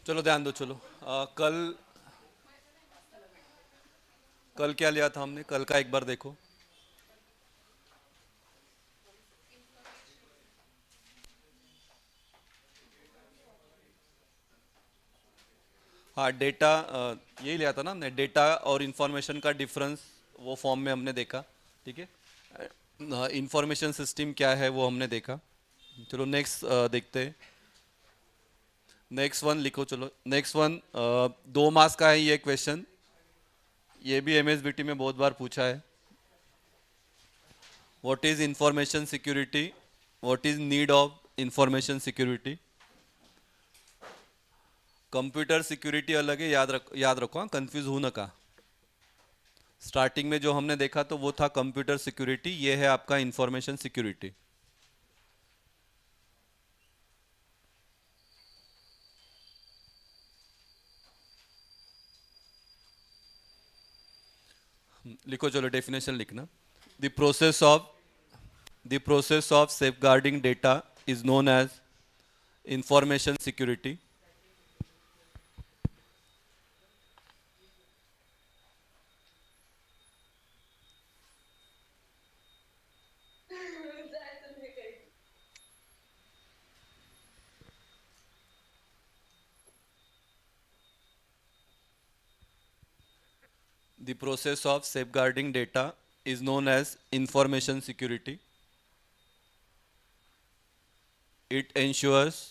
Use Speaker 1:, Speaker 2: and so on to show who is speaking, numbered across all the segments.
Speaker 1: चलो ध्यान दो, चलो। कल कल क्या लिया था हमने? कल का एक बार देखो। हाँ, डेटा। यही लिया था ना हमने, डेटा और इन्फॉर्मेशन का डिफरेंस। वो फॉर्म में हमने देखा। ठीक है। इंफॉर्मेशन सिस्टम क्या है वो हमने देखा। चलो नेक्स्ट देखते हैं। नेक्स्ट वन लिखो, चलो नेक्स्ट वन। 2 मार्क्स का है ये क्वेश्चन। ये भी एमएसबीटी में बहुत बार पूछा है। What is information security? What is need of information security? Computer security अलग है, याद रखो, हाँ, कंफ्यूज हो नका। स्टार्टिंग में जो हमने देखा तो वो था कंप्यूटर सिक्योरिटी, ये है आपका इंफॉर्मेशन सिक्योरिटी। लिखो, चलो डेफिनेशन लिखना। The process of the process of safeguarding data is known as information security. The process of safeguarding data is known as information security. It ensures,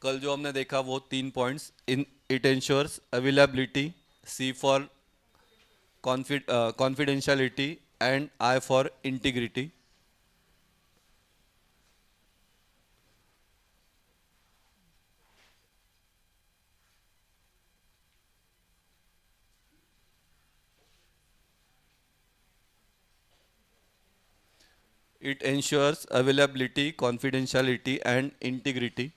Speaker 1: कल जो हमने देखा वो 3 points. In it ensures availability, C for confidentiality, and I for integrity. It ensures availability, confidentiality, and integrity.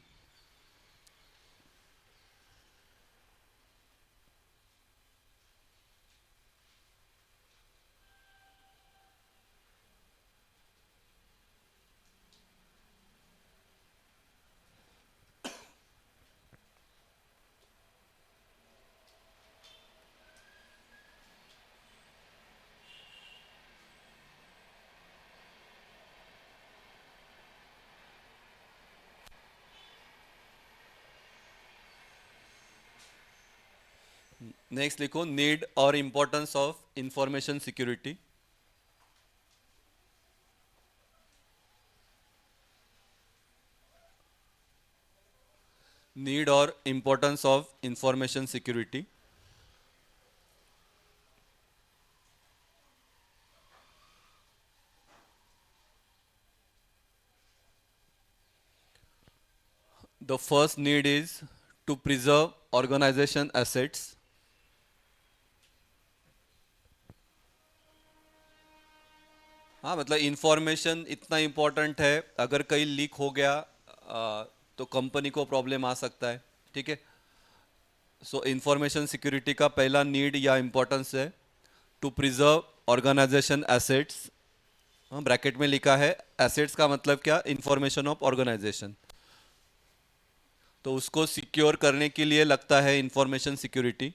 Speaker 1: Next लिखो, need और importance of information security. Need और importance of information security. The first need is to preserve organization assets. हाँ, मतलब information इतना important है, अगर कहीं leak हो गया तो कंपनी को प्रॉब्लम आ सकता है। ठीक है। सो इंफॉर्मेशन सिक्योरिटी का पहला नीड या इम्पोर्टेंस है टू प्रिजर्व ऑर्गेनाइजेशन एसेट्स। हाँ, ब्रैकेट में लिखा है। एसेट्स का मतलब क्या? Information of organization. तो उसको सिक्योर करने के लिए लगता है information security.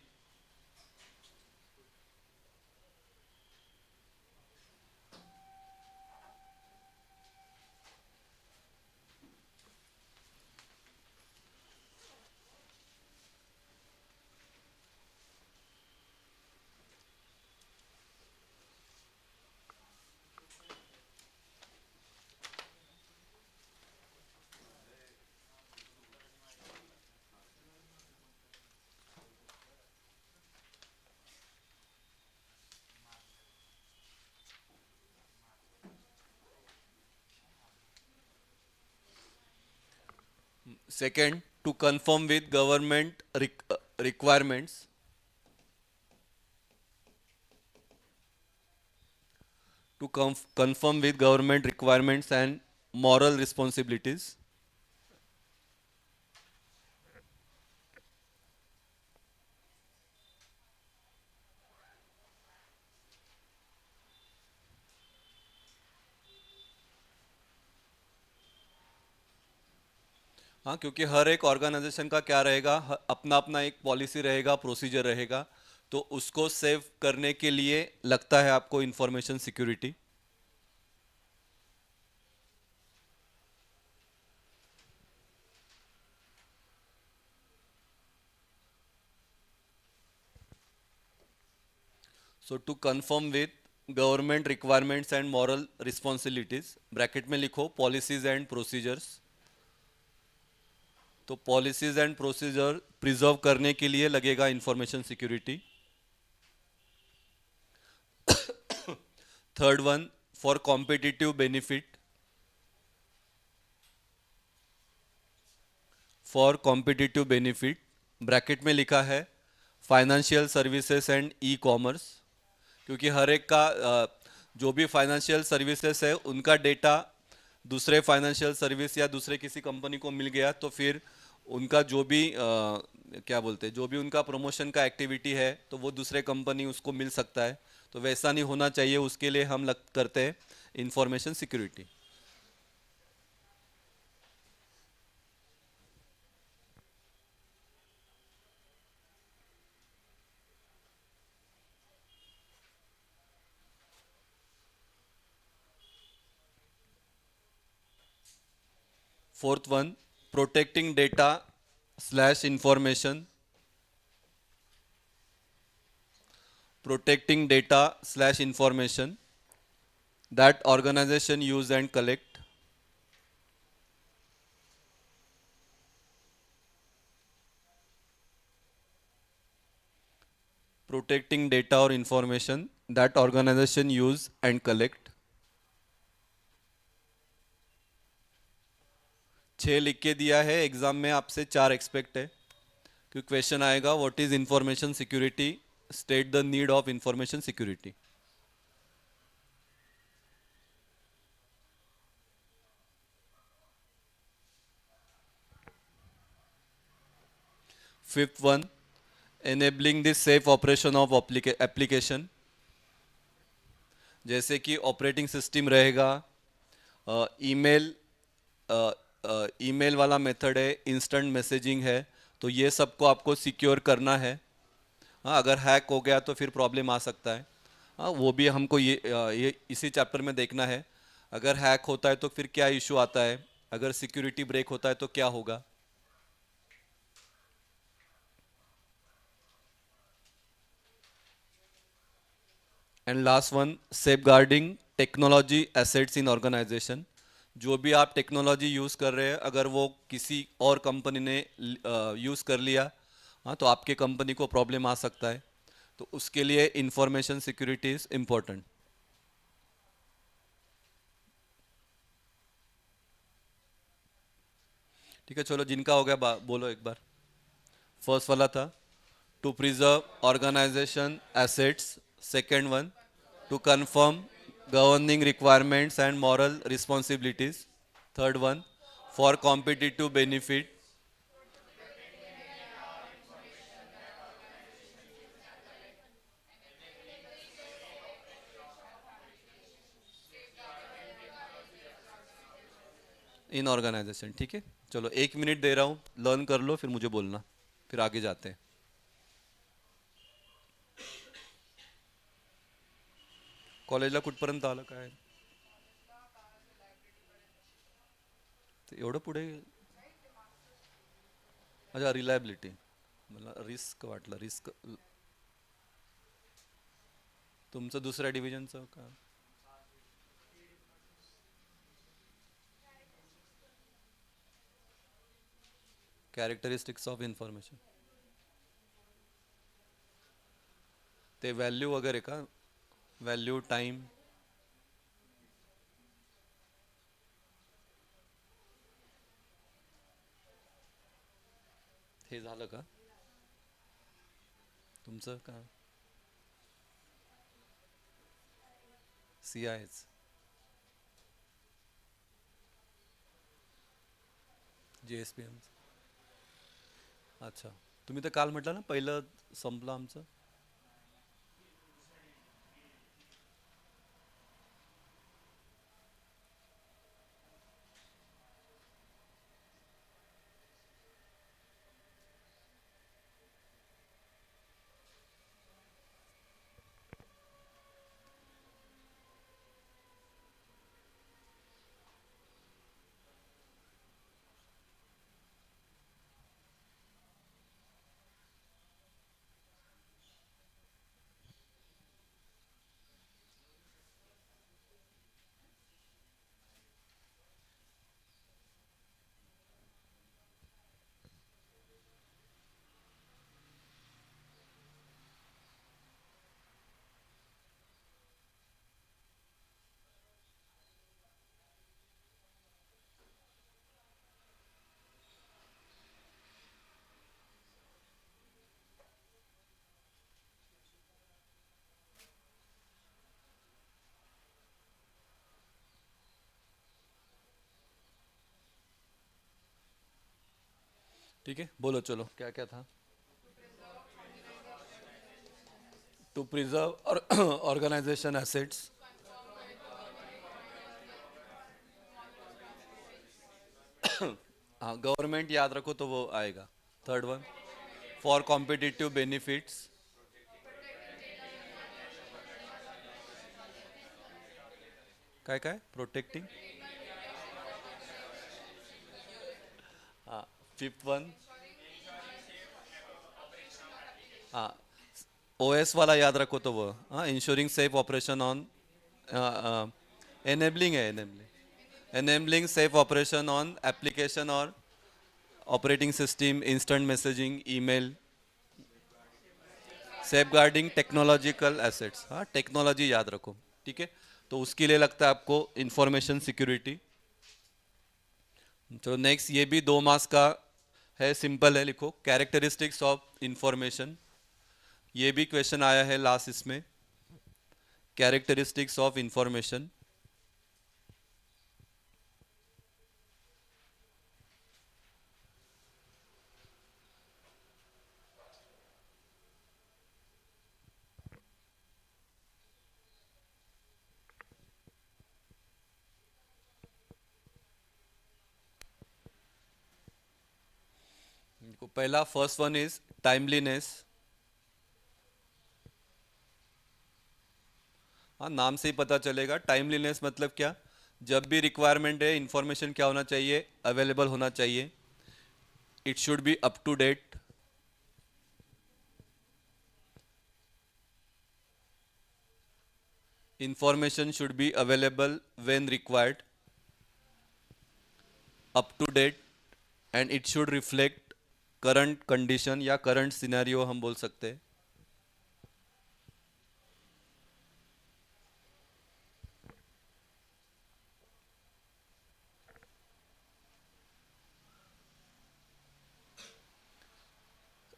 Speaker 1: Second, to confirm with government requirements. To confirm with government requirements and moral responsibilities. हाँ, क्योंकि हर एक ऑर्गेनाइजेशन का क्या रहेगा, अपना अपना एक पॉलिसी रहेगा, प्रोसीजर रहेगा, तो उसको सेव करने के लिए लगता है आपको information security. So to confirm with government requirements and moral responsibilities, bracket में लिखो पॉलिसीज एंड प्रोसीजर्स। तो पॉलिसीज एंड प्रोसीजर प्रिजर्व करने के लिए लगेगा information security. Third one, for competitive benefit, for competitive benefit, bracket में लिखा है financial services and e commerce. क्योंकि हर एक का जो भी फाइनेंशियल सर्विसेज है उनका डेटा दूसरे फाइनेंशियल सर्विस या दूसरे किसी कंपनी को मिल गया, तो फिर उनका जो भी क्या बोलते हैं, जो भी उनका प्रमोशन का एक्टिविटी है तो वो दूसरे कंपनी उसको मिल सकता है। तो वैसा नहीं होना चाहिए, उसके लिए हम करते हैं information security. Fourth one, protecting data slash information, protecting data slash information that organization use and collect, protecting data or information that organization use and collect। 6 लिख के दिया है, एग्जाम में आपसे 4 एक्सपेक्ट है कि क्वेश्चन आएगा what is information security, state the need of information security. Fifth one, enabling the safe operation of application, जैसे कि ऑपरेटिंग सिस्टम रहेगा, ईमेल ईमेल वाला मेथड है, इंस्टेंट मैसेजिंग है, तो ये सबको आपको सिक्योर करना है। हाँ, अगर हैक हो गया तो फिर प्रॉब्लम आ सकता है। हाँ, वो भी हमको ये इसी चैप्टर में देखना है। अगर हैक होता है तो फिर क्या इशू आता है, अगर सिक्योरिटी ब्रेक होता है तो क्या होगा। And last one, safeguarding technology assets in organization, जो भी आप टेक्नोलॉजी यूज़ कर रहे हैं अगर वो किसी और कंपनी ने यूज़ कर लिया, हाँ, तो आपके कंपनी को प्रॉब्लम आ सकता है। तो उसके लिए इंफॉर्मेशन सिक्योरिटी इज इम्पोर्टेंट। ठीक है, चलो जिनका हो गया बोलो एक बार। फर्स्ट वाला था to preserve organization assets, second one to confirm governing requirements and moral responsibilities, third one for competitive benefit, in organization. ठीक है, चलो 1 मिनट दे रहा हूँ, लर्न कर लो फिर मुझे बोलना, फिर आगे जाते हैं। कॉलेजला कुठपर्यंत आलं काय, ते एवढं पुढे? अच्छा, रिलायबिलिटी, मला रिस्क वाटलं, रिस्क। तुमचं दुसऱ्या डिव्हिजनचं का? कॅरेक्टरिस्टिक्स ऑफ इन्फॉर्मेशन, ते व्हॅल्यू वगैरे का, व्हॅल्यू टाईम? हे झालं का तुमचं का? C I H, G S P M, अच्छा। तुम्ही तर काल म्हटलं ना पहिलं संपलं आमचं। ठीक है, बोलो चलो क्या क्या था. To preserve organization assets. हाँ, गवर्नमेंट याद रखो तो वो आएगा. Third one, for competitive benefits. काय काय प्रोटेक्टिंग. हाँ, फिफ्थ वन. हाँ, ओएस वाला याद रखो तो वो, हाँ, ensuring safe operation on. Enabling है, enabling safe operation on application और operating system, instant messaging, email. Safeguarding technological assets, हाँ, टेक्नोलॉजी याद रखो. ठीक है, तो उसके लिए लगता है आपको इंफॉर्मेशन सिक्योरिटी. तो नेक्स्ट ये भी 2 मार्क्स का है, सिंपल है, लिखो कैरेक्टरिस्टिक्स ऑफ इंफॉर्मेशन. ये भी क्वेश्चन आया है लास्ट इसमें. Characteristics of information. पहला फर्स्ट वन इज टाइमलीनेस. हाँ, नाम से ही पता चलेगा. टाइमलीनेस मतलब क्या, जब भी रिक्वायरमेंट है इंफॉर्मेशन क्या होना चाहिए, अवेलेबल होना चाहिए. It should be up to date. Information should be available when required, up to date, and it should reflect current condition या करंट सिनेरियो हम बोल सकते हैं.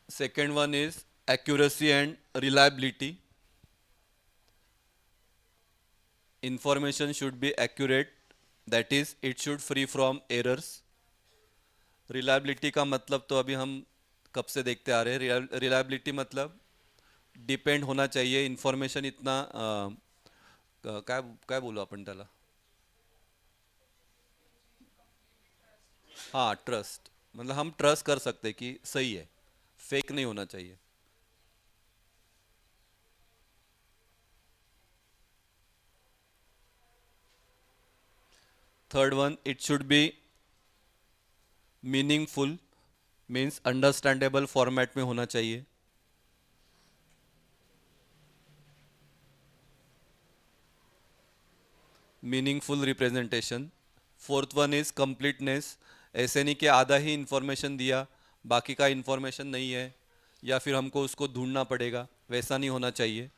Speaker 1: Second one is accuracy and reliability. Information should be accurate, that is it should free from errors. Reliability का मतलब तो अभी हम कब से देखते आ रहे हैं. Reliability मतलब डिपेंड होना चाहिए इन्फॉर्मेशन इतना काय काय बोलू आपण त्याला. हाँ, ट्रस्ट, मतलब हम ट्रस्ट कर सकते हैं कि सही है, फेक नहीं होना चाहिए. Third one, it should B meaningful, means understandable format में होना चाहिए. Meaningful representation. Fourth one is completeness. ऐसे नहीं कि आधा ही इंफॉर्मेशन दिया, बाकी का इंफॉर्मेशन नहीं है, या फिर हमको उसको ढूंढना पड़ेगा, वैसा नहीं होना चाहिए.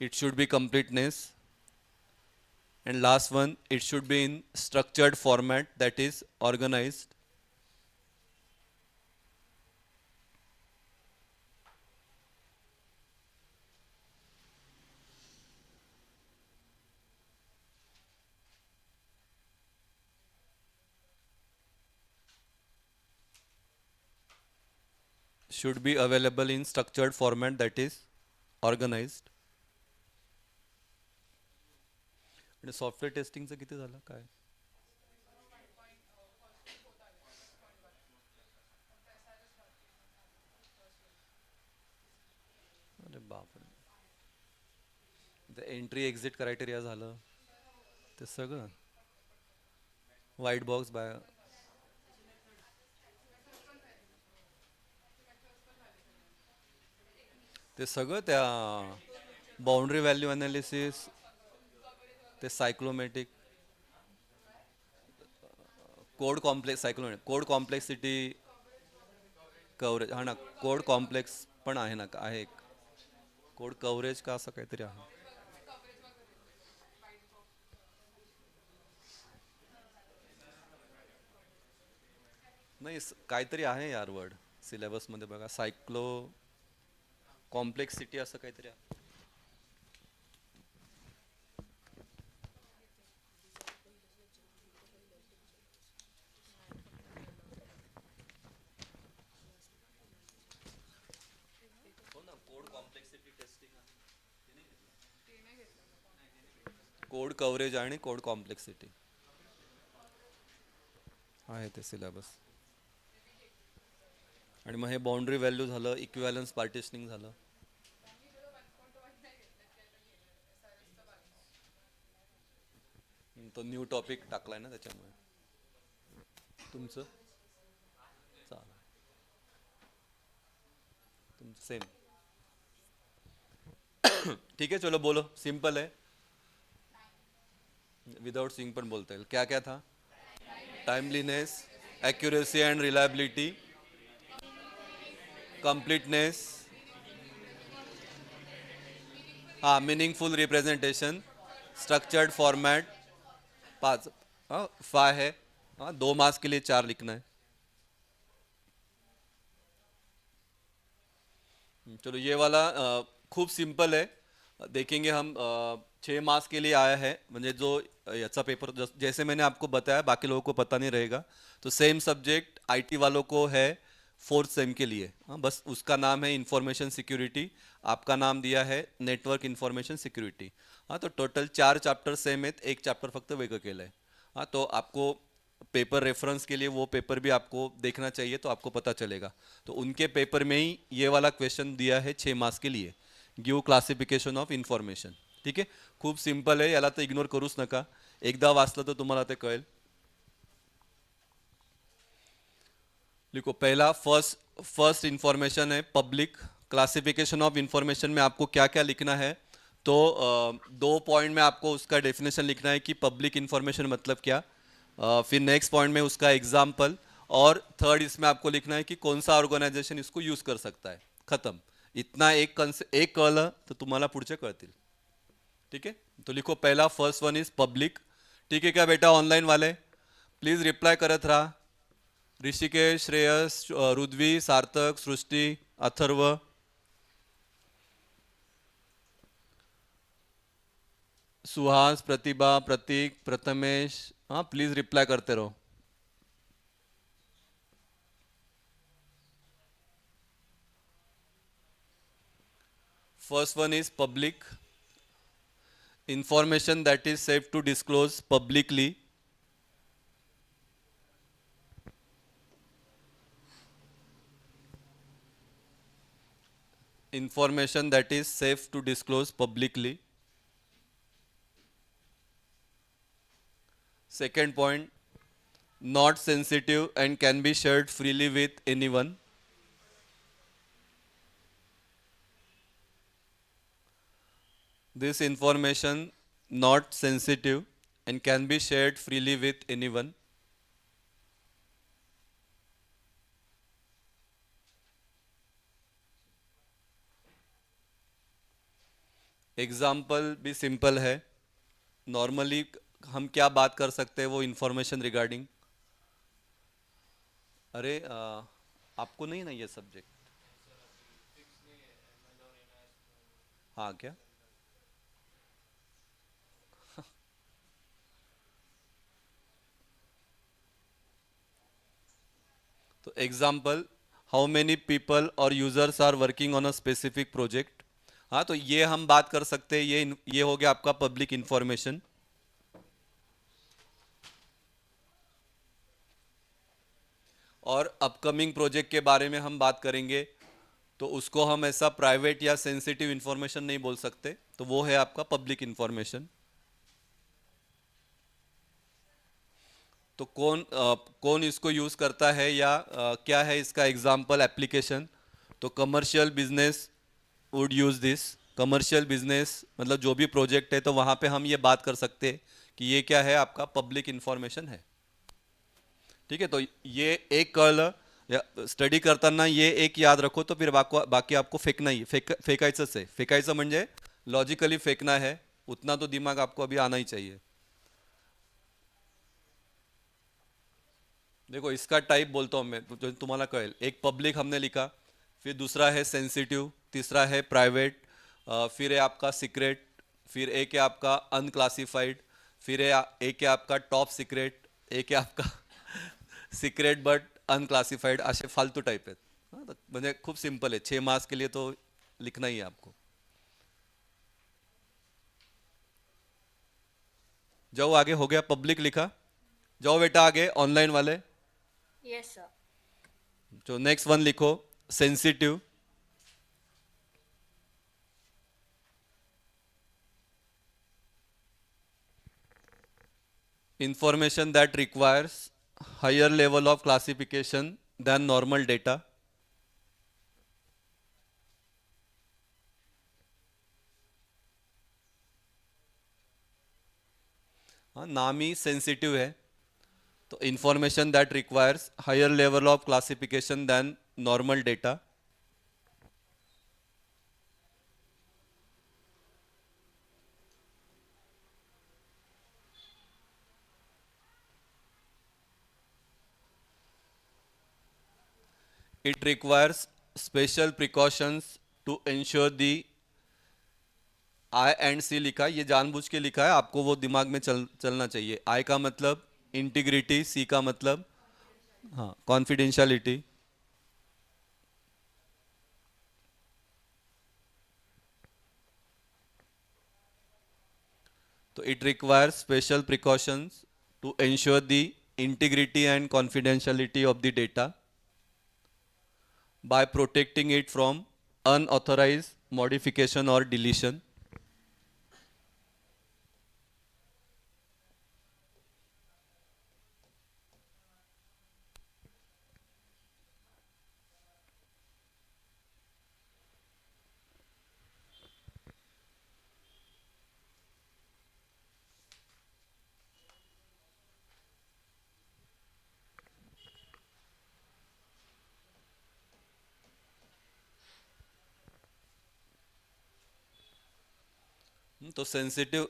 Speaker 1: It should be completeness. And last one, it should be in structured format, that is organized. Should be available in structured format, that is organized. आणि सॉफ्टवेअर टेस्टिंगचं किती झालं काय. अरे बापरे, एंट्री एक्झिट क्रायटेरिया झालं, ते सगळं व्हाईट बॉक्स बाय. ते सगळं त्या बाउंड्री व्हॅल्यू अनालिसिस, ते cyclomatic, code complex, cyclomatic code complexity, coverage. हा ना, कोड कॉम्प्लेक्स पण आहे ना, आहे एक कोड कव्हरेज का असं काहीतरी आहे. नाही, काहीतरी आहे यार वर्ड सिलेबसमध्ये बघा, सायक्लो कॉम्प्लेक्सिटी असं काहीतरी आहे. कोड कव्हरेज आणि कोड कॉम्प्लेक्सिटी आहे ते सिलेबस. आणि मग हे बाउंड्री व्हॅल्यू झालं, इक्विव्हॅलन्स पार्टिशनिंग झालं. तो न्यू टॉपिक टाकलाय ना त्याच्यामुळे. तुमचं चालेल, तुमचं सेम. ठीक है चलो बोलो, सिंपल है, विदाउट सिंग पण बोलता येईल. क्या क्या था? Timeliness, accuracy and reliability, completeness, हाँ मीनिंगफुल रिप्रेजेंटेशन, स्ट्रक्चर्ड फॉर्मेट. पाँच. हाँ फाइव है. हाँ 2 मार्क्स के लिए 4 लिखना है. चलो ये वाला खूप सिंपल है. देखेंगे हम. 6 मार्क्स के लिए आया है, म्हणजे जो याचा पेपर जैसे मैंने आपको बताया, बाकी लोगों को पता नहीं रहेगा. तो सेम सब्जेक्ट आईटी वालों को है 4th सेम के लिए. हाँ बस उसका नाम है इंफॉर्मेशन सिक्योरिटी. आपका नाम दिया है नेटवर्क इंफॉर्मेशन सिक्युरिटी. हाँ तो टोटल 4 चॅप्टर सेम आहेत, एक चॅप्टर फक्त वेगळं केलं आहे. हाँ तो आपको पेपर रेफरेंस के लिए वो पेपर भी आपको देखना चाहिए, तो आपको पता चलेगा. तो उनके पेपर में ही ये वाला क्वेश्चन दिया है 6 मार्क्स के लिए. Give classification of information. ठीक आहे, खूप सिंपल आहे, याला तर इग्नोर करूच नका. एकदा वाचलं तर तुम्हाला ते कळेल. लिखो पहला फर्स्ट फर्स्ट इंफॉर्मेशन है पब्लिक. क्लासिफिकेशन ऑफ इंफॉर्मेशन में आपको क्या क्या लिखना है? तो 2 पॉइंट में आपको उसका डेफिनेशन लिखना है कि पब्लिक इंफॉर्मेशन मतलब क्या. फिर नेक्स्ट पॉइंट में उसका एग्जाम्पल. और थर्ड इसमें आपको लिखना है कि कौन सा ऑर्गेनाइजेशन इसको यूज कर सकता है. खत्म. इतना एक कळलं तर तुम्हाला पुढचे कळतील. ठीक है, तो लिखो पहला फर्स्ट वन इज पब्लिक. ठीक है क्या बेटा, ऑनलाइन वाले प्लीज रिप्लाई करत राहा. ऋषिकेश, श्रेयस, रुद्वी, सार्थक, सृष्टी, अथर्व, सुहास, प्रतिभा, प्रतीक, प्रथमेश. हाँ प्लीज रिप्लाई करते रहो. First one is public. Information that is safe to disclose publicly. Information that is safe to disclose publicly. Second point, not sensitive and can be shared freely with anyone. This information not sensitive and can be shared freely with anyone. Example भी simple है. Normally हम क्या बात कर सकते हैं वो information regarding. अरे आपको नहीं ना ये सब्जेक्ट. हाँ क्या. तो एग्जाम्पल, हाउ मेनी पीपल और users are working on a specific project. हाँ तो ये हम बात कर सकते हैं, ये हो गया आपका पब्लिक इंफॉर्मेशन. और अपकमिंग प्रोजेक्ट के बारे में हम बात करेंगे, तो उसको हम ऐसा प्राइवेट या सेंसिटिव इंफॉर्मेशन नहीं बोल सकते, तो वो है आपका पब्लिक इंफॉर्मेशन. तो कौन इसको यूज़ करता है या क्या है इसका एग्जाम्पल एप्लीकेशन. तो commercial business would use this. Commercial business मतलब जो भी प्रोजेक्ट है, तो वहाँ पे हम ये बात कर सकते हैं कि ये क्या है, आपका पब्लिक इंफॉर्मेशन है. ठीक है, तो ये एक कळलं. या स्टडी करताना ये एक याद रखो, तो फिर बाकी आपको फेकना ही फेकायचंच आहे. फेकायचं म्हणजे लॉजिकली फेकना है. उतना तो दिमाग आपको अभी आना ही चाहिए. देखो इसका टाइप बोलता हूँ मैं, जो तुम्हाला कळेल. एक पब्लिक हमने लिखा, फिर दूसरा है सेंसिटिव, तीसरा है प्राइवेट, फिर है आपका सीक्रेट, फिर एक है आपका अनक्लासिफाइड, फिर है एक है आपका टॉप सीक्रेट, एक है आपका सीक्रेट बट अनक्लासिफाइड. असे फालतू टाइप आहेत. हाँ, तो म्हणजे खूप सिंपल आहे. 6 मार्क्स के लिए तो लिखना ही है आपको। जाओ आगे, हो गया पब्लिक लिखा। जाओ बेटा आगे ऑनलाइन वाले,
Speaker 2: Yes, sir.
Speaker 1: जो नेक्स्ट वन लिखो, sensitive. Information that requires higher level of classification than normal data. हाँ, नाम ही सेंसिटिव है, तो information that requires higher level of classification than normal data. It requires special precautions to ensure the, I and C लिखा है, ये जानबूझ के लिखा है, आपको वो दिमाग में चलना चाहिए। आई का मतलब इंटीग्रिटी, सी का मतलब हाँ कॉन्फिडेंशियलिटी। तो it requires special precautions to ensure the integrity and confidentiality of the data by protecting it from unauthorized modification or deletion. तो सेंसिटिव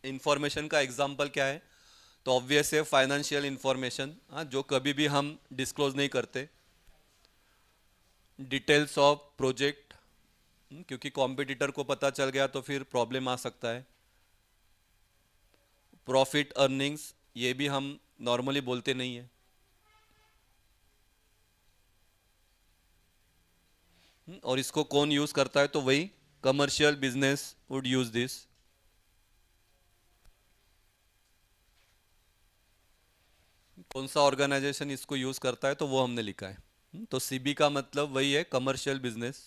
Speaker 1: इंफॉर्मेशन का एग्जांपल क्या है? तो ऑब्वियस है फाइनेंशियल इंफॉर्मेशन, हाँ, जो कभी भी हम डिस्क्लोज नहीं करते। डिटेल्स ऑफ प्रोजेक्ट, क्योंकि कॉम्पिटिटर को पता चल गया तो फिर प्रॉब्लम आ सकता है। प्रॉफिट अर्निंग्स, ये भी हम नॉर्मली बोलते नहीं है। और इसको कौन यूज करता है? तो वही commercial business would use this. कौन सा ऑर्गेनाइजेशन इसको यूज करता है तो वो हमने लिखा है। तो सीबी का मतलब वही है, कमर्शियल बिजनेस।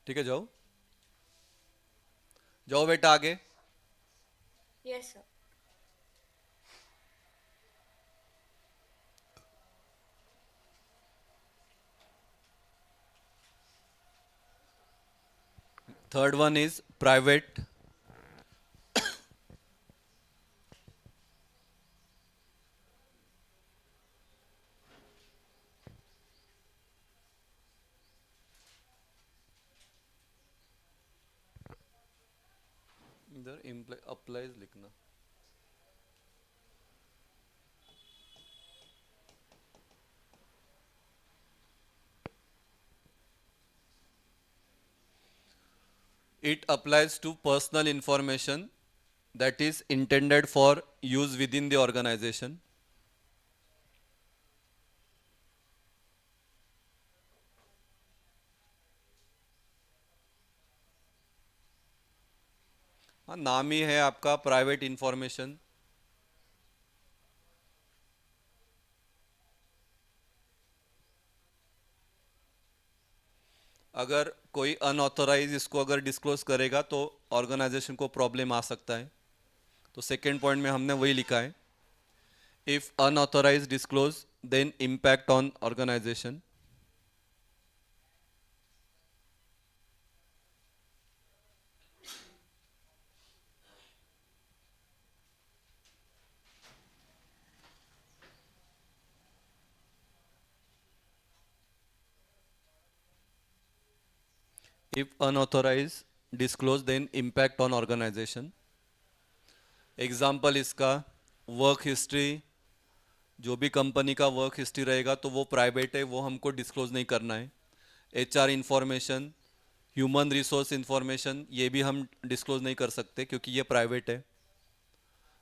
Speaker 1: ठीक है, जाओ जाओ बेटा आगे।
Speaker 2: Yes, sir.
Speaker 1: Third one is private. इधर अप्लाइज लिखना। It applies to personal information that is intended for use within the organization. हाँ, नाम ही है आपका प्राइवेट इंफॉर्मेशन। अगर कोई अनऑथोराइज इसको अगर डिस्क्लोज करेगा तो ऑर्गेनाइजेशन को प्रॉब्लम आ सकता है। तो सेकेंड पॉइंट में हमने वही लिखा है, if unauthorized disclose then impact on organization. If unauthorized disclose, then impact on organization. Example इसका वर्क हिस्ट्री, जो भी कंपनी का वर्क हिस्ट्री रहेगा तो वो प्राइवेट है, वो हमको डिस्क्लोज नहीं करना है. HR information, human resource information, ये भी हम डिस्क्लोज नहीं कर सकते क्योंकि ये प्राइवेट है.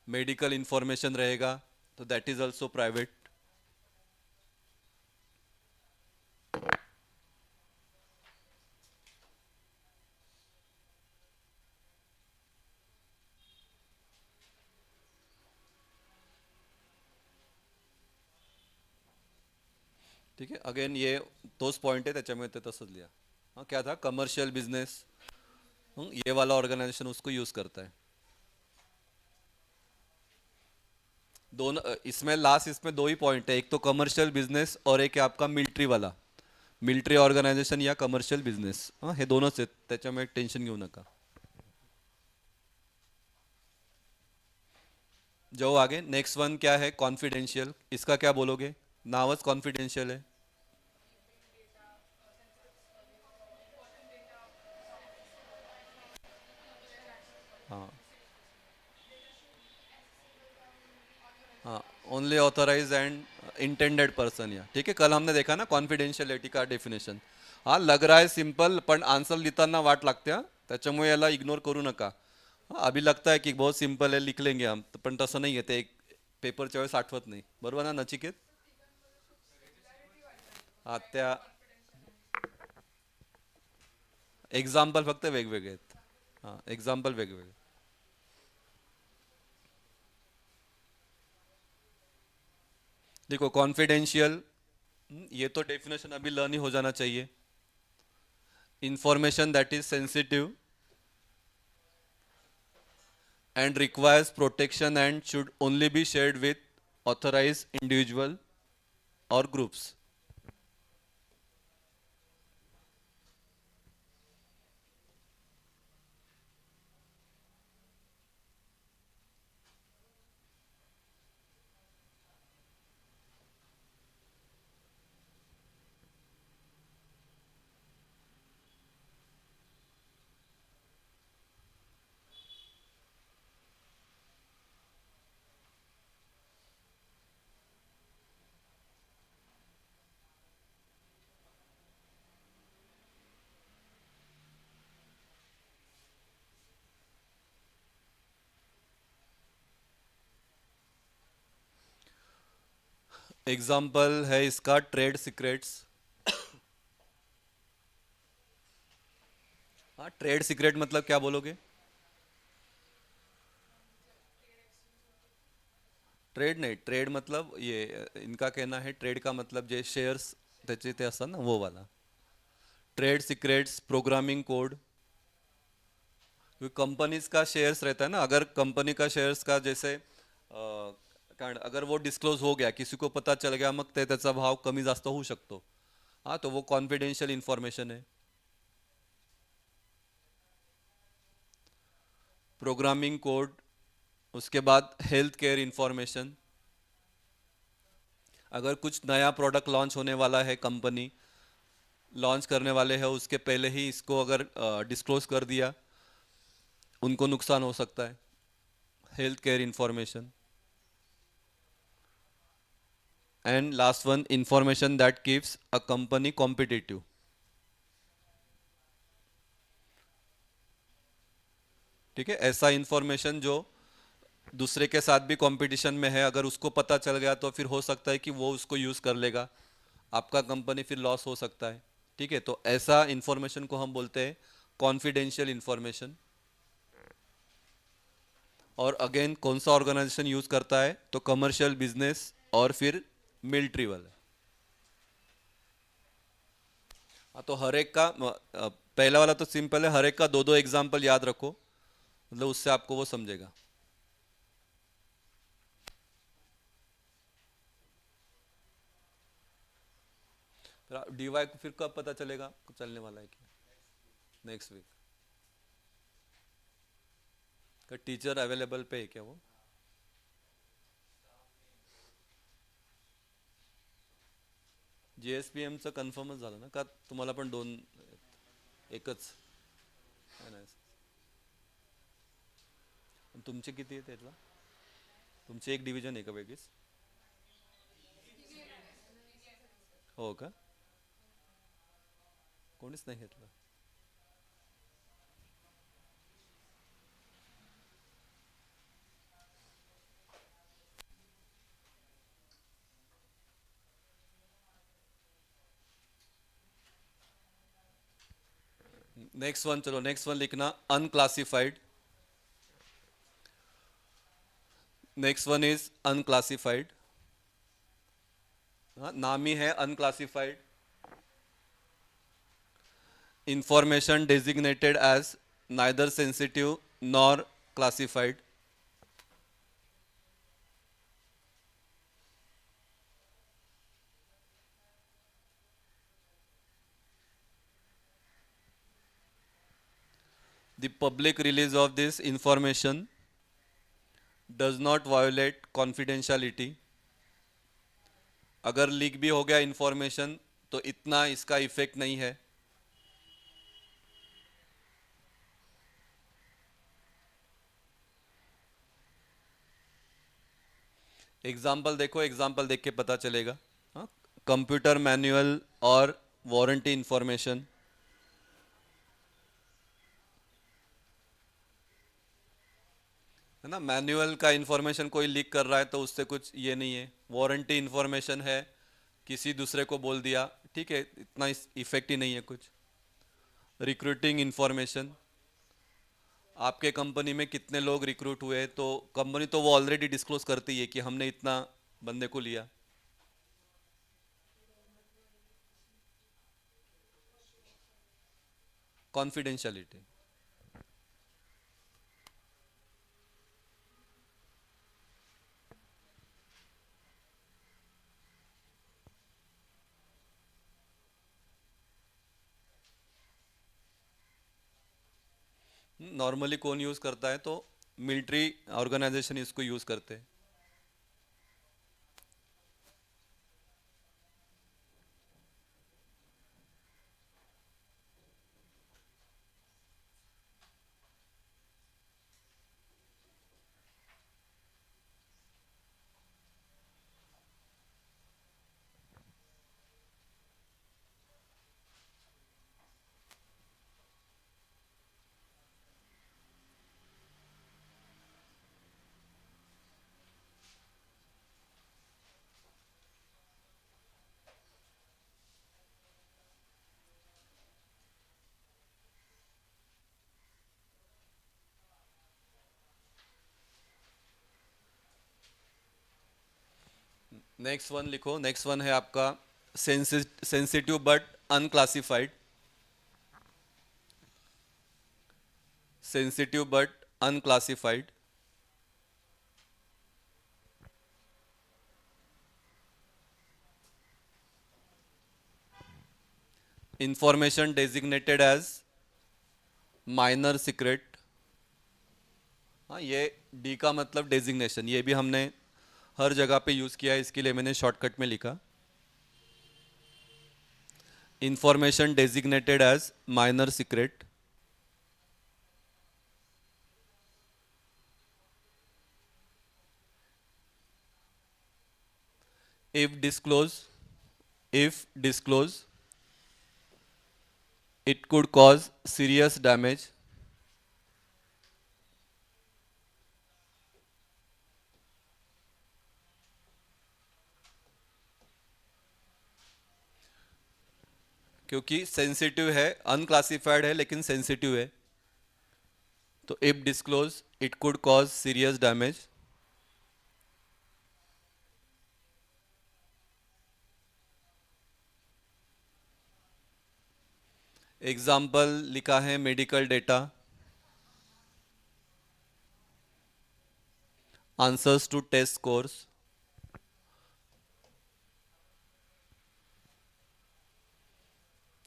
Speaker 1: मेडिकल इंफॉर्मेशन रहेगा तो दैट इज ऑल्सो प्राइवेट. ठीक है, अगेन ये तोच पॉइंट आहे, त्याच्यामुळे ते तसंच लिहा. हाँ, क्या था, कमर्शियल बिजनेस, ये वाला ऑर्गेनाइजेशन उसको यूज करता है. दोनों इसमें लास्ट, इसमें दो ही पॉइंट है, एक तो कमर्शियल बिजनेस और एक है आपका मिलिट्री वाला. मिलिट्री ऑर्गेनायझेशन या कमर्शियल बिझनेस, हां हे दोनच आहेत, त्याच्यामुळे टेन्शन घेऊ नका. जाओ आगे. नेक्स्ट वन क्या है, कॉन्फिडेंशियल. इसका क्या बोलोगे, नावच कॉन्फिडेंशियल है. हाँ. हाँ, only authorized and intended person. या ठीक है, कल हमने देखा ना कॉन्फिडेंशियलिटी का डेफिनेशन. हा लग रहा है सिंपल, पण आन्सर लिहिताना वाट लागते हा, त्याच्यामुळे याला इग्नोर करू नका. हाँ, अभी लगता है कि बहुत सिंपल है, लिख लेंगे हम, पण तसं नाही आहे ते. एक पेपरच्या वेळेस आठवत नाही, बरोबर ना नचिकेत. हा त्या एक्झाम्पल फक्त वेगवेगळे आहेत. हां, एक्झाम्पल वेगवेगळे. देखो कॉन्फिडेंशियल, ये तो डेफिनेशन अभी लर्न ही हो जाना चाहिए. Information that is sensitive and requires protection and should only be shared with authorized individual or groups. Example है इसका ट्रेड सीक्रेट्स. हाँ, ट्रेड सीक्रेट मतलब क्या बोलोगे. ट्रेड नाही, ट्रेड मतलब ये इनका कहना है, ट्रेड का मतलब जे शेअर्स त्याचे ते असतात ना, वो वाला. Trade secrets, programming code. Companies का शेयर्स रहता है ना, अगर कंपनी का शेयर्स का जैसे कारण अगर वो डिस्क्लोज हो गया, किसी को पता चल गया, मग त्याचा भाव कमी जास्त होऊ शकतो. हाँ, तो वो कॉन्फिडेंशियल इंफॉर्मेशन है. Programming code. उसके बाद हेल्थ केयर इंफॉर्मेशन. अगर कुछ नया प्रोडक्ट लॉन्च होने वाला है, कंपनी लॉन्च करने वाले हैं, उसके पहले ही इसको अगर डिस्क्लोज कर दिया, उनको नुकसान हो सकता है. Health care information. And last one, information that keeps a company competitive. ठीक है, ऐसा इंफॉर्मेशन जो दूसरे के साथ भी कंपटीशन में है, अगर उसको पता चल गया तो फिर हो सकता है कि वो उसको यूज़ कर लेगा, आपका कंपनी फिर लॉस हो सकता है. ठीक है, तो ऐसा इंफॉर्मेशन को हम बोलते हैं कॉन्फिडेंशियल इंफॉर्मेशन. और अगेन कौन सा ऑर्गेनाइजेशन यूज़ करता है, तो कमर्शियल बिजनेस और फिर मिलिट्री वाला. हाँ, तो हर एक का पहला वाला तो सिंपल है, हर एक का दो दो एग्जाम्पल याद रखो, मतलब उससे आपको वो समझेगा. फिर डीवाई को फिर कब पता चलेगा चलने वाला है क्या, नेक्स्ट वीक का. टीचर अवेलेबल पे है क्या वो. जीएसपीएमचं कन्फर्मच झालं ना का, तुम्हाला पण दोन. एकच आहे ना. तुमचे किती आहेत त्यातला? तुमची एक डिव्हिजन आहे का वेगळीच? हो का? कोणीच नाही घेतलं. नेक्स्ट वन, चलो नेक्स्ट वन लिखना unclassified. Next one is unclassified. हाँ, नाम ही है unclassified. Information designated as neither sensitive nor classified. The public release of this information does not violate confidentiality. अगर लीक भी हो गया इंफॉर्मेशन तो इतना इसका इफेक्ट नहीं है. एग्जाम्पल देखो, एग्जाम्पल देख के पता चलेगा. हाँ, कंप्यूटर मैनुअल और वारंटी इंफॉर्मेशन. है ना, मैनुअल का इंफॉर्मेशन कोई लीक कर रहा है तो उससे कुछ ये नहीं है. वारंटी इंफॉर्मेशन है, किसी दूसरे को बोल दिया, ठीक है, इतना इफेक्ट ही नहीं है कुछ. रिक्रूटिंग इंफॉर्मेशन, आपके कंपनी में कितने लोग रिक्रूट हुए तो कंपनी तो वो ऑलरेडी डिस्क्लोज करती है कि हमने इतना बंदे को लिया. कॉन्फिडेंशियलिटी. नॉर्मली कौन यूज़ करता है तो मिलिट्री ऑर्गेनाइजेशन इसको यूज़ करते हैं. नेक्स्ट वन लिखो, नेक्स्ट वन है आपका sensitive but unclassified. Sensitive but unclassified. Information designated as minor secret. हाँ, ये डी का मतलब डेजिग्नेशन, ये भी हमने हर जगह पे यूज़ किया है, इसके लिए मैंने शॉर्टकट में लिखा. Information designated as minor secret. if disclose if disclose it could cause serious damage. क्योंकि सेंसिटिव है, अनक्लासिफाइड है लेकिन सेंसिटिव है, तो if disclose it could cause serious damage. Example लिखा है medical data, answers to test scores.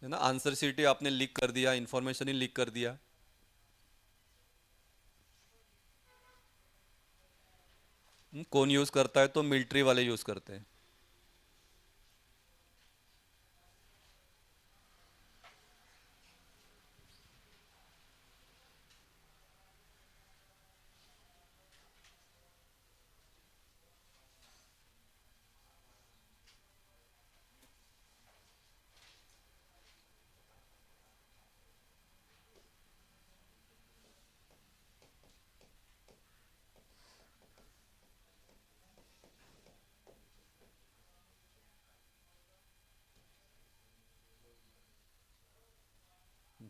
Speaker 1: है ना, आंसर शीट ही आपने लीक कर दिया, इंफॉर्मेशन ही लीक कर दिया. कौन यूज करता है तो मिलिट्री वाले यूज करते हैं.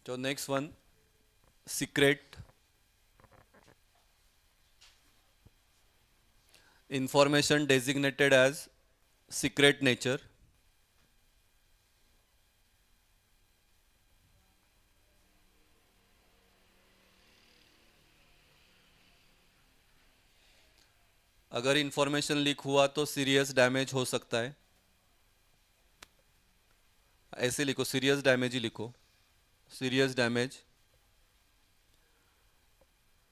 Speaker 1: So next one, secret. Information designated as secret nature. अगर इंफॉर्मेशन लीक हुआ तो सीरियस डैमेज हो सकता है। ऐसे लिखो, सीरियस डैमेज ही लिखो, serious damage.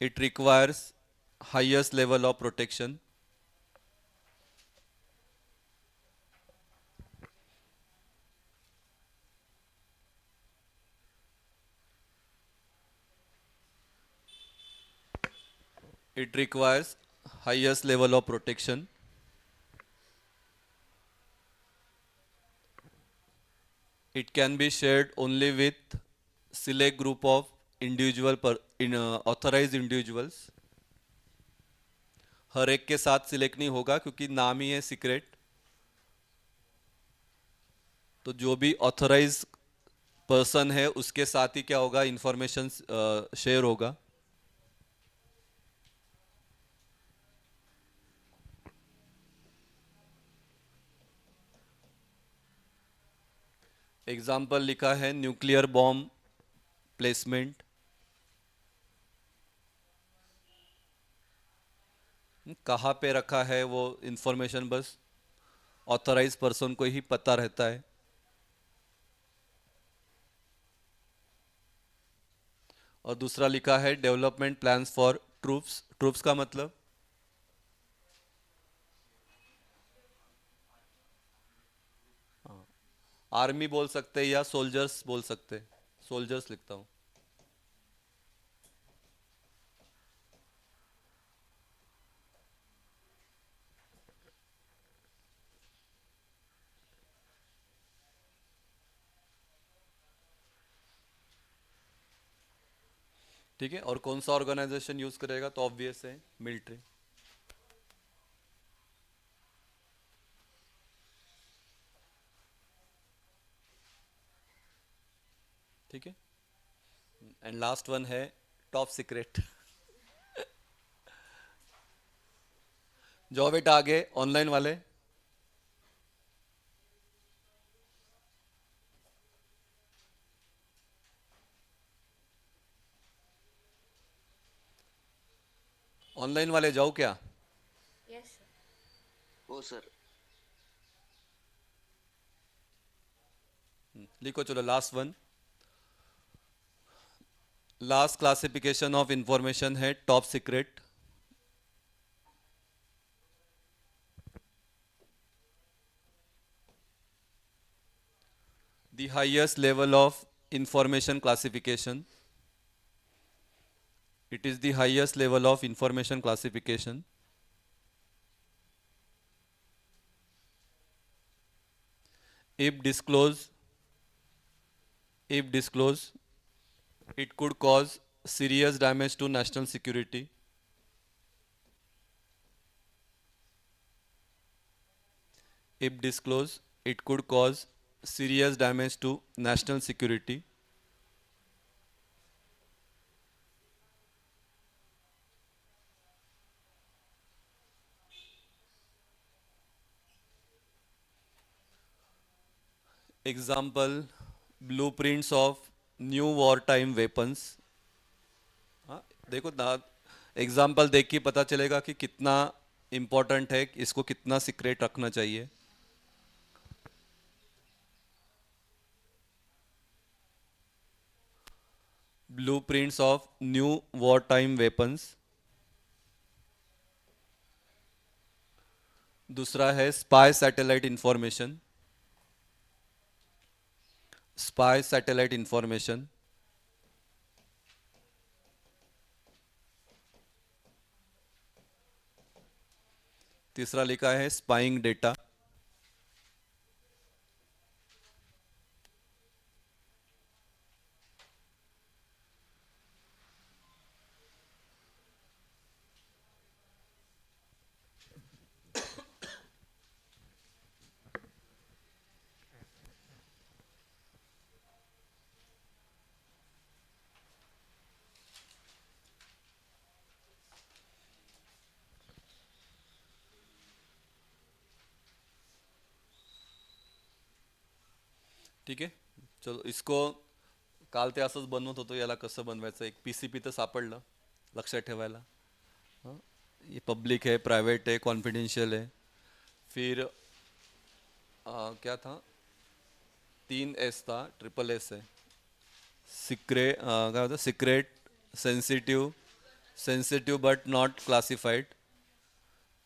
Speaker 1: It requires highest level of protection. It requires highest level of protection. It can be shared only with select group of authorized individuals. हर एक के साथ सिलेक्ट नहीं होगा क्योंकि नाम ही है सीक्रेट। तो जो भी ऑथराइज पर्सन है उसके साथ ही क्या होगा, इंफॉर्मेशन शेयर होगा। एग्जाम्पल लिखा है न्यूक्लियर बॉम्ब प्लेसमेंट। कहाँ पे रखा है वो इंफॉर्मेशन बस ऑथराइज पर्सन को ही पता रहता है। और दूसरा लिखा है development plans for troops. Troops का मतलब आर्मी बोल सकते हैं या सोल्जर्स बोल सकते हैं। सोल्जर्स लिखता हूँ। ठीक है, और कौन सा ऑर्गेनाइजेशन यूज करेगा तो ऑब्वियस है मिलिट्री। ठीक है, एंड लास्ट वन है टॉप सीक्रेट। जाओ बेटा आगे, ऑनलाइन वाले। ऑनलाइन वाले जाओ क्या।
Speaker 2: Yes, sir.
Speaker 3: हो सर।
Speaker 1: लिखो चलो last one. Last classification of information है top secret. The highest level of information classification. It is the highest level of information classification. If disclosed, if disclosed, it could cause serious damage to national security. If disclosed, it could cause serious damage to national security. Example, blueprints of new wartime weapons. हाँ, देखो ना, example देख के पता चलेगा कि कितना important है, इसको कितना सीक्रेट रखना चाहिए। Blueprints of new wartime weapons. दूसरा है spy satellite information. Spy satellite information. तीसरा लिखा है स्पाइंग डेटा। ठीक आहे. चलो इसको काल ते असंच बनवत होतो, याला कसं बनवायचं एक पीसीपी तर सापडलं लक्षात ठेवायला. हाँ, ये पब्लिक है, प्राइवेट है, कॉन्फिडेंशियल है. फिर क्या था, 3 एस था, ट्रिपल एस है. सिक्रेट काय होतं, secret, sensitive, sensitive but not classified.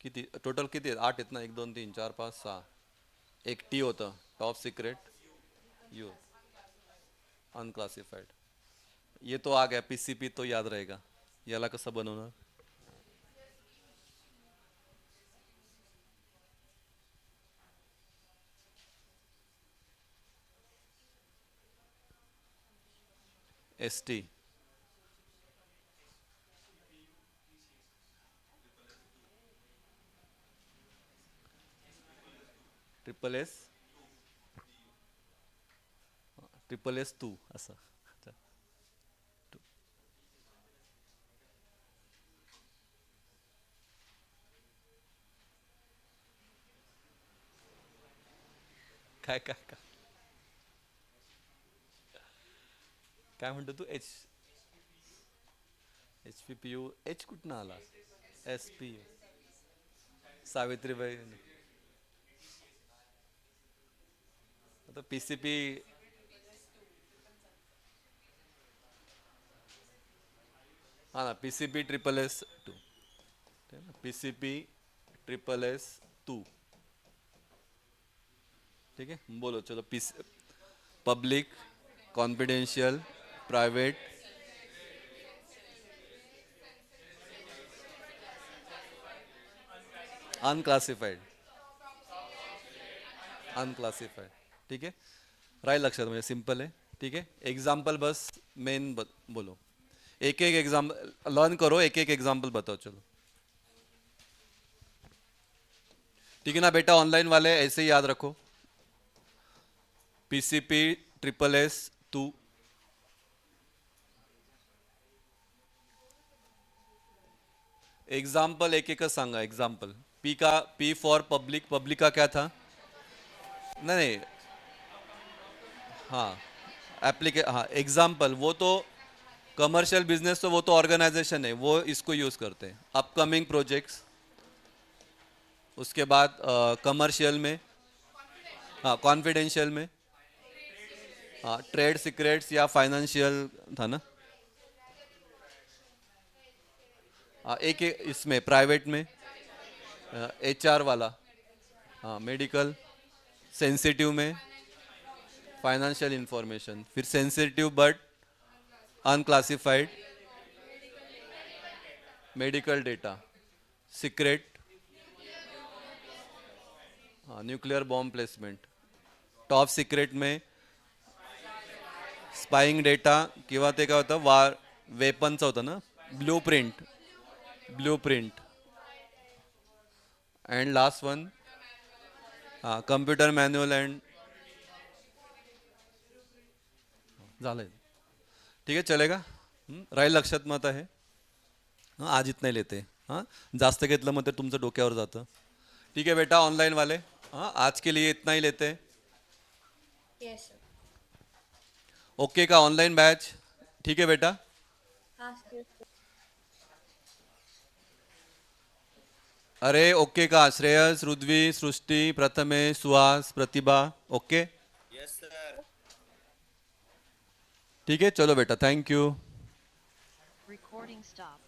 Speaker 1: किती टोटल किती आहेत, 8 आहेत ना, 1 2 3 4 5 6. एक टी होतं, टॉप सिक्रेट, यू अनक्लासिफाईड. ये तो आ गया, पीसीपी तो याद रहेगा. याला कसं बनवणार. S T, triple S, triple S two असं. काय काय काय काय म्हणतो तू. H P P U, H कुठनं आला. S P U, Savitribai. आता पीसीपी, हा ना, PCP triple S two, PCP triple S two. ठीक है, बोलो चलो. Public, confidential, private, unclassified, unclassified. ठीक आहे, राहील लक्षात, म्हणजे सिंपल आहे. ठीक है, एग्जाम्पल बस मेन बोलो. एक एक एग्जाम्पल लर्न करो, एक एक एग्जाम्पल बताओ चलो. ठीक है ना बेटा, ऑनलाइन वाले ऐसे ही याद रखो. P C P triple S two. Example एक एकच सांगा. एग्जाम्पल पी का, पी फॉर पब्लिक, पब्लिक का क्या था. नहीं नहीं, हाँ हाँ एग्जाम्पल, वो तो कमर्शियल बिजनेस, तो वो तो ऑर्गेनाइजेशन है, वो इसको यूज करते हैं. अपकमिंग प्रोजेक्ट्स, उसके बाद कमर्शियल में, हाँ कॉन्फिडेंशियल में, हाँ ट्रेड सीक्रेट्स या फाइनेंशियल था ना. हाँ एक इसमें प्राइवेट में, एचआर वाला, हाँ मेडिकल, सेंसिटिव में फाइनेंशियल इंफॉर्मेशन, फिर sensitive but unclassified medical data, secret, हाँ nuclear bomb placement, top secret में स्पाइंग डेटा किंवा ते काय होतं, वार वेपनचं होतं ना, blueprint, blueprint. And last one, हाँ कम्प्युटर मॅन्युअल अँड, झालंय. ठीक आहे चलेगा. राहील लक्षात मत आहे. हां आज इतना ही लेते. हां जास्त घेतलं मग ते तुमचं डोक्यावर जातं. ठीक है बेटा, ऑनलाइन वाले, हाँ आज के लिए इतना ही लेते हैं.
Speaker 2: Yes, sir.
Speaker 1: ओके का ऑनलाइन बैच. ठीक है बेटा.
Speaker 2: हाँ सर.
Speaker 1: अरे ओके का श्रेयस, रुद्वी, सृष्टि, प्रथमेश, सुहास, प्रतिभा. ओके.
Speaker 3: Yes sir.
Speaker 1: ठीक है चलो बेटा, थैंक यू.
Speaker 4: Recording stopped.